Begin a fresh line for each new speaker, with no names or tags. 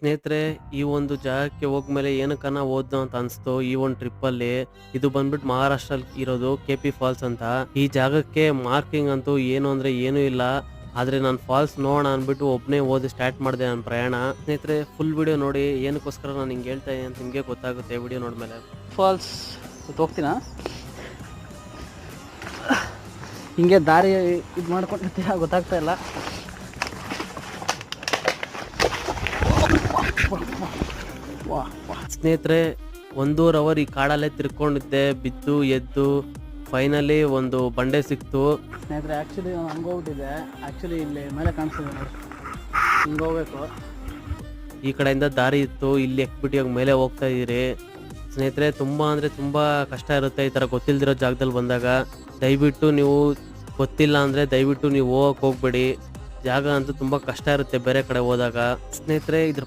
ಸ್ನೇಹಿತರೆ, ಈ ಒಂದು ಜಾಗಕ್ಕೆ ಹೋಗ್ಮೇಲೆ ಏನಕ್ಕನ ಹೋದ್ನೋ ಅಂತ ಅನ್ಸ್ತು ಈ ಒಂದು ಟ್ರಿಪ್ಪಲ್ಲಿ. ಇದು ಬಂದ್ಬಿಟ್ಟು ಮಹಾರಾಷ್ಟ್ರಲ್ಲಿ ಇರೋದು ಕೆ.ಪಿ. ಫಾಲ್ಸ್ ಅಂತ. ಈ ಜಾಗಕ್ಕೆ ಮಾರ್ಕಿಂಗ್ ಅಂತೂ ಏನು ಅಂದ್ರೆ ಏನೂ ಇಲ್ಲ. ಆದ್ರೆ ನಾನು ಫಾಲ್ಸ್ ನೋಡೋಣ ಅಂದ್ಬಿಟ್ಟು ಒಬ್ಬನೇ ಹೋಗಿ ಸ್ಟಾರ್ಟ್ ಮಾಡಿದೆ ನನ್ನ ಪ್ರಯಾಣ. ಸ್ನೇಹಿತರೆ, ಫುಲ್ ವಿಡಿಯೋ ನೋಡಿ. ಏನಕ್ಕೋಸ್ಕರ ನಾನು ಹಿಂಗೆ ಹೇಳ್ತಾ ಇದ್ದೀನಿ ಅಂತ ನಿಮಗೆ ಗೊತ್ತಾಗುತ್ತೆ ವಿಡಿಯೋ ನೋಡ್ಮೇಲೆ.
ಫಾಲ್ಸ್ ಹೋಗ್ತೀನಾ ಹಿಂಗೆ ದಾರಿ ಇದು ಮಾಡ್ಕೊಂಡಿರ್ತೀರ ಗೊತ್ತಾಗ್ತಾ ಇಲ್ಲ.
ಸ್ನೇಹಿತರೆ, 1.5 ಅವರ್ ಈ ಕಾಡಲ್ಲೇ ತಿರ್ಕೊಂಡಿದ್ದೆ, ಬಿದ್ದು ಎದ್ದು ಫೈನಲಿ ಒಂದು ಬಂಡೆ ಸಿಕ್ತು.
ಸ್ನೇಹಿತರೆ, ಆ್ಯಕ್ಚುಲಿ ಹಂಗೆ ಹೋಗ್ಬಿಟ್ಟಿದೆ. ಆ್ಯಕ್ಚುಲಿ ಇಲ್ಲಿ ಮೇಲೆ ಕಾಣಿಸ್ತಿದೆ ನೋಡಿ, ಹಿಂಗೆ ಹೋಗ್ಬೇಕು.
ಈ ಕಡೆಯಿಂದ ದಾರಿ ಇತ್ತು, ಇಲ್ಲಿ ಎಕ್ಬಿಟ್ಟು ಇವಾಗ ಮೇಲೆ ಹೋಗ್ತಾ ಇದೀರಿ. ಸ್ನೇಹಿತರೆ, ತುಂಬ ಅಂದರೆ ತುಂಬ ಕಷ್ಟ ಇರುತ್ತೆ ಈ ಥರ ಗೊತ್ತಿಲ್ದಿರೋ ಜಾಗದಲ್ಲಿ ಬಂದಾಗ. ದಯವಿಟ್ಟು ನೀವು ಗೊತ್ತಿಲ್ಲ ಅಂದರೆ ದಯವಿಟ್ಟು ನೀವು ಹೋಗಕ್ಕೆ ಹೋಗ್ಬೇಡಿ. ಜಾಗ ಅಂತೂ ತುಂಬ ಕಷ್ಟ ಇರುತ್ತೆ ಬೇರೆ ಕಡೆ ಹೋದಾಗ. ಸ್ನೇಹಿತರೆ, ಇದ್ರ